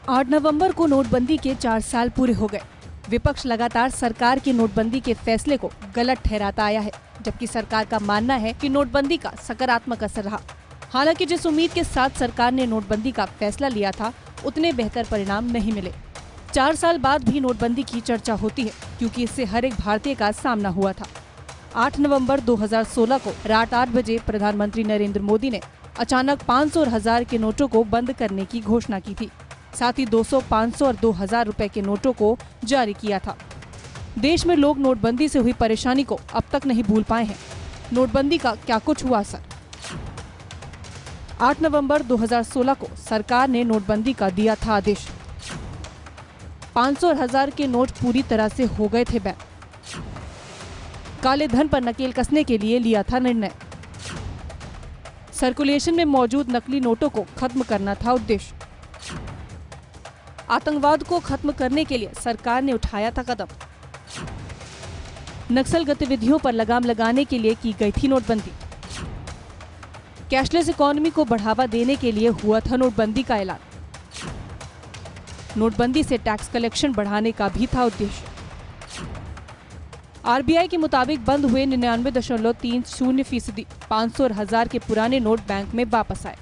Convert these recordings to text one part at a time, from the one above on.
8 नवंबर को नोटबंदी के 4 साल पूरे हो गए। विपक्ष लगातार सरकार की नोटबंदी के फैसले को गलत ठहराता आया है, जबकि सरकार का मानना है कि नोटबंदी का सकारात्मक असर रहा। हालांकि जिस उम्मीद के साथ सरकार ने नोटबंदी का फैसला लिया था, उतने बेहतर परिणाम नहीं मिले। 4 साल बाद भी नोटबंदी की चर्चा होती है, क्योंकि इससे हर एक भारतीय का सामना हुआ था। 8 नवंबर 2016 को रात 8 बजे प्रधानमंत्री नरेंद्र मोदी ने अचानक 500 और 1000 के नोटों को बंद करने की घोषणा की थी। साथ ही 200, 500 और 2000 रुपए के नोटों को जारी किया था। देश में लोग नोटबंदी से हुई परेशानी को अब तक नहीं भूल पाए हैं। नोटबंदी का क्या कुछ हुआ असर? 8 नवंबर 2016 को सरकार ने नोटबंदी का दिया था आदेश। 500 और 1000 के नोट पूरी तरह से हो गए थे बैन। काले धन पर नकेल कसने के लिए लिया था निर्णय। सर्कुलेशन में मौजूद नकली नोटों को खत्म करना था उद्देश्य। आतंकवाद को खत्म करने के लिए सरकार ने उठाया था कदम। नक्सल गतिविधियों पर लगाम लगाने के लिए की गई थी नोटबंदी। कैशलेस इकोनॉमी को बढ़ावा देने के लिए हुआ था नोटबंदी का ऐलान। नोटबंदी से टैक्स कलेक्शन बढ़ाने का भी था उद्देश्य। आरबीआई के मुताबिक बंद हुए 99.30% 500 और 1000 के पुराने नोट बैंक में वापस आए।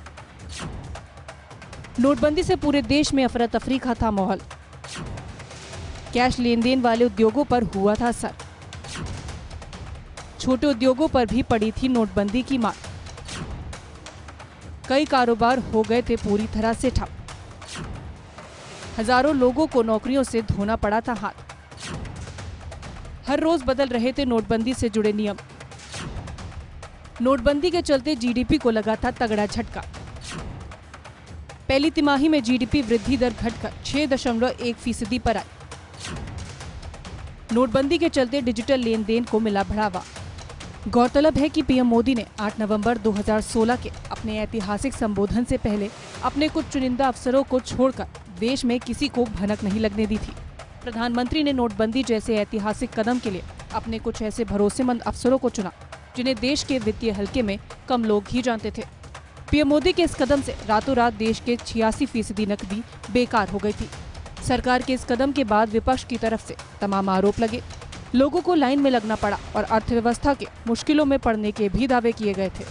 नोटबंदी से पूरे देश में अफरा तफरी का था माहौल। कैश लेन देन वाले उद्योगों पर हुआ था असर। छोटे उद्योगों पर भी पड़ी थी नोटबंदी की मार। कई कारोबार हो गए थे पूरी तरह से ठप। हजारों लोगों को नौकरियों से धोना पड़ा था हाथ। हर रोज बदल रहे थे नोटबंदी से जुड़े नियम। नोटबंदी के चलते जीडीपी को लगा था तगड़ा झटका। पहली तिमाही में जीडीपी वृद्धि दर घटकर 6.1% पर आई। नोटबंदी के चलते डिजिटल लेन देन को मिला बढ़ावा। गौरतलब है कि पीएम मोदी ने 8 नवंबर 2016 के अपने ऐतिहासिक संबोधन से पहले अपने कुछ चुनिंदा अफसरों को छोड़कर देश में किसी को भनक नहीं लगने दी थी। प्रधानमंत्री ने नोटबंदी जैसे ऐतिहासिक कदम के लिए अपने कुछ ऐसे भरोसेमंद अफसरों को चुना, जिन्हें देश के वित्तीय हलके में कम लोग ही जानते थे। पीएम मोदी के इस कदम से रातों रात देश के 86% नकदी बेकार हो गई थी। सरकार के इस कदम के बाद विपक्ष की तरफ से तमाम आरोप लगे। लोगों को लाइन में लगना पड़ा और अर्थव्यवस्था के मुश्किलों में पड़ने के भी दावे किए गए थे।